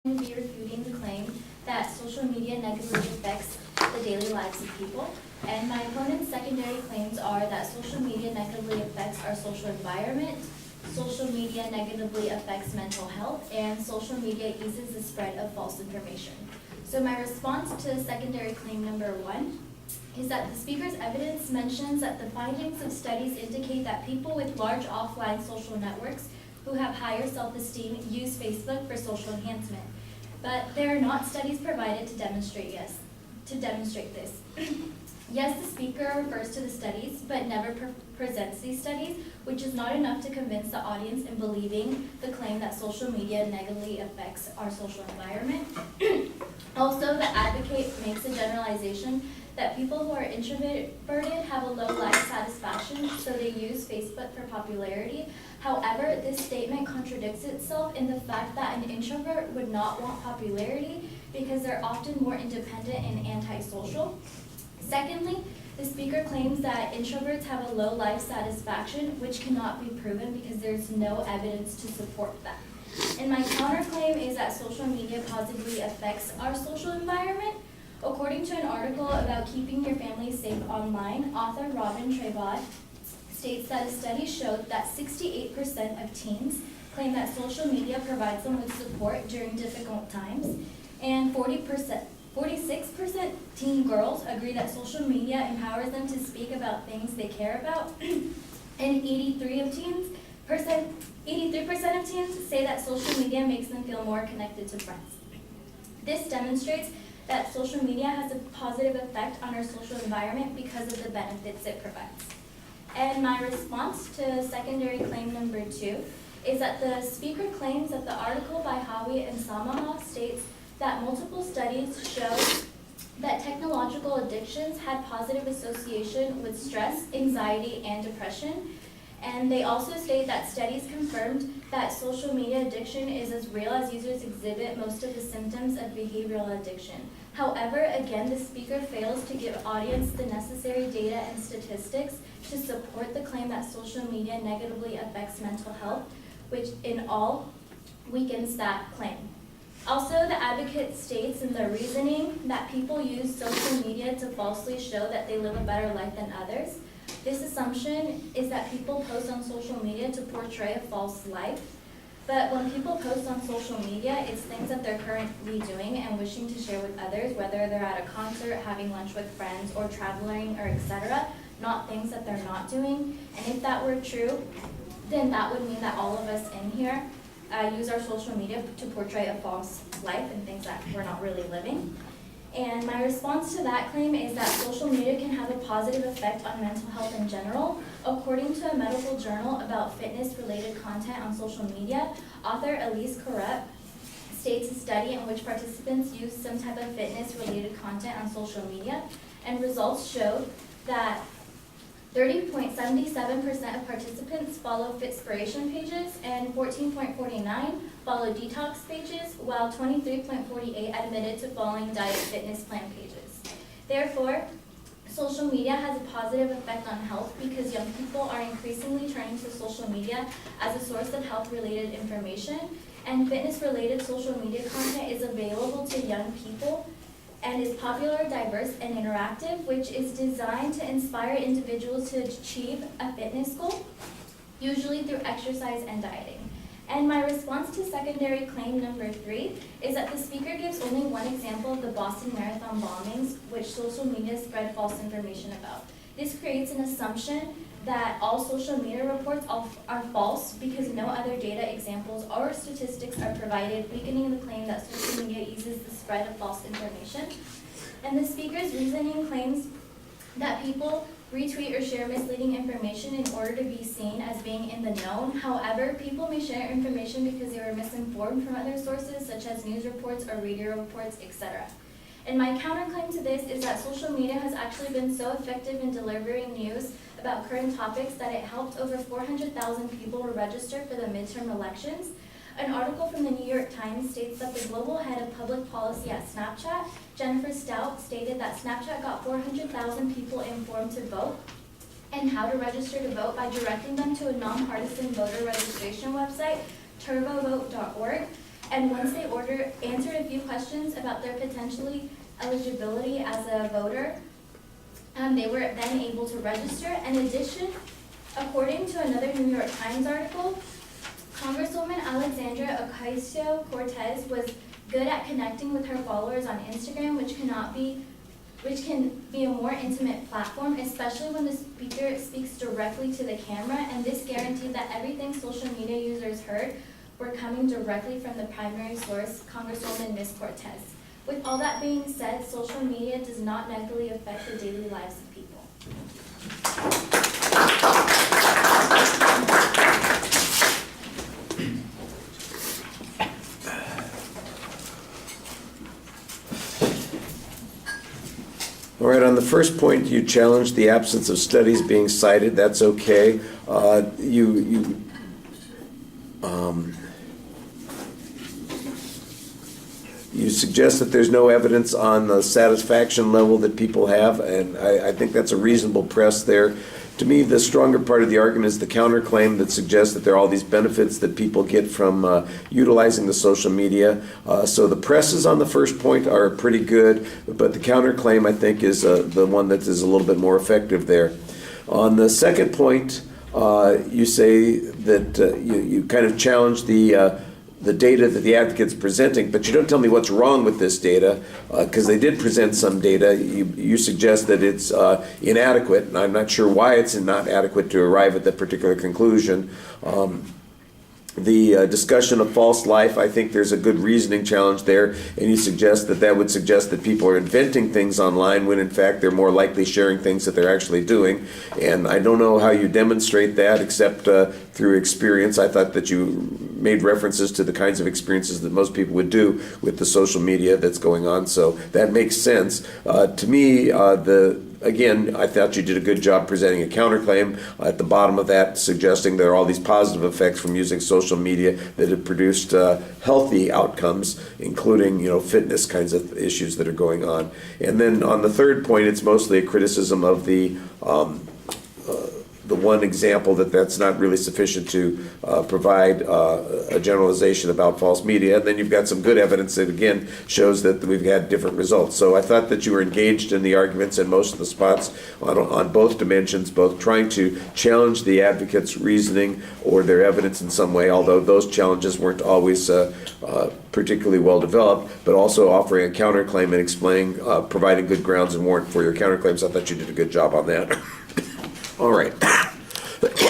going to be refuting the claim that social media negatively affects the daily lives of people. And my opponent's secondary claims are that social media negatively affects our social environment, social media negatively affects mental health, and social media eases the spread of false information. So my response to secondary claim number 1 is that the speaker's evidence mentions that the findings of studies indicate that people with large offline social networks who have higher self-esteem use Facebook for social enhancement. But there are not studies provided to demonstrate this. Yes, the speaker refers to the studies, but never presents these studies, which is not enough to convince the audience in believing the claim that social media negatively affects our social environment. Also, the advocate makes a generalization that people who are introverted have a low life satisfaction, so they use Facebook for popularity. However, this statement contradicts itself in the fact that an introvert would not want popularity because they're often more independent and antisocial. Secondly, the speaker claims that introverts have a low life satisfaction, which cannot be proven because there's no evidence to support that. And my counterclaim is that social media positively affects our social environment. According to an article about keeping your family safe online, author Robin Trevod states that a study showed that 68% of teens claim that social media provides them with support during difficult times, and 46% teen girls agree that social media empowers them to speak about things they care about, and 83% of teens say that social media makes them feel more connected to friends. This demonstrates that social media has a positive effect on our social environment because of the benefits it provides. And my response to secondary claim number 2 is that the speaker claims that the article by Howie and Samaha states that multiple studies show that technological addictions had positive association with stress, anxiety, and depression. And they also state that studies confirmed that social media addiction is as real as users exhibit most of the symptoms of behavioral addiction. However, again, the speaker fails to give audience the necessary data and statistics to support the claim that social media negatively affects mental health, which in all weakens that claim. Also, the advocate states in their reasoning that people use social media to falsely show that they live a better life than others. This assumption is that people post on social media to portray a false life. But when people post on social media, it's things that they're currently doing and wishing to share with others, whether they're at a concert, having lunch with friends, or traveling, or etc., not things that they're not doing. And if that were true, then that would mean that all of us in here use our social media to portray a false life and things that we're not really living. And my response to that claim is that social media can have a positive effect on mental health in general. According to a medical journal about fitness-related content on social media, author Elise Corrett states a study in which participants used some type of fitness-related content on social media, and results showed that 30.77% of participants follow Fitspiration pages and 14.49% follow detox pages, while 23.48% admitted to following diet fitness plan pages. Therefore, social media has a positive effect on health because young people are increasingly turning to social media as a source of health-related information, and fitness-related social media content is available to young people and is popular, diverse, and interactive, which is designed to inspire individuals to achieve a fitness goal, usually through exercise and dieting. And my response to secondary claim number 3 is that the speaker gives only one example of the Boston Marathon bombings, which social media spread false information about. This creates an assumption that all social media reports are false because no other data, examples, or statistics are provided, weakening the claim that social media eases the spread of false information. And the speaker's reasoning claims that people retweet or share misleading information in order to be seen as being in the know. However, people may share information because they were misinformed from other sources, such as news reports or radio reports, etc. And my counterclaim to this is that social media has actually been so effective in delivering news about current topics that it helped over 400,000 people register for the midterm elections. An article from the New York Times states that the global head of public policy at Snapchat, Jennifer Stout, stated that Snapchat got 400,000 people informed to vote and how to register to vote by directing them to a nonpartisan voter registration website, turbovote.org. And once they answered a few questions about their potentially eligibility as a voter, they were then able to register. In addition, according to another New York Times article, Congresswoman Alexandra Ocasio-Cortez was good at connecting with her followers on Instagram, which can be a more intimate platform, especially when the speaker speaks directly to the camera, and this guaranteed that everything social media users heard were coming directly from the primary source, Congresswoman Ms. Cortez. With all that being said, social media does not negatively affect the daily lives of people. All right, on the first point, you challenged the absence of studies being cited. That's okay. You suggest that there's no evidence on the satisfaction level that people have, and I think that's a reasonable press there. To me, the stronger part of the argument is the counterclaim that suggests that there are all these benefits that people get from utilizing the social media. So the presses on the first point are pretty good, but the counterclaim, I think, is the one that is a little bit more effective there. On the second point, you say that you kind of challenge the data that the advocate's presenting, but you don't tell me what's wrong with this data, because they did present some data. You suggest that it's inadequate, and I'm not sure why it's not adequate to arrive at that particular conclusion. The discussion of false life, I think there's a good reasoning challenge there, and you suggest that that would suggest that people are inventing things online when in fact they're more likely sharing things that they're actually doing. And I don't know how you demonstrate that except through experience. I thought that you made references to the kinds of experiences that most people would do with the social media that's going on, so that makes sense. To me, Again, I thought you did a good job presenting a counterclaim at the bottom of that, suggesting there are all these positive effects from using social media that have produced healthy outcomes, including fitness kinds of issues that are going on. And then on the third point, it's mostly a criticism of the one example that's not really sufficient to provide a generalization about false media. And then you've got some good evidence that, again, shows that we've had different results. So I thought that you were engaged in the arguments in most of the spots on both dimensions, both trying to challenge the advocate's reasoning or their evidence in some way, although those challenges weren't always particularly well developed, but also offering a counterclaim and explaining, providing good grounds and warrant for your counterclaims. I thought you did a good job on that. All right.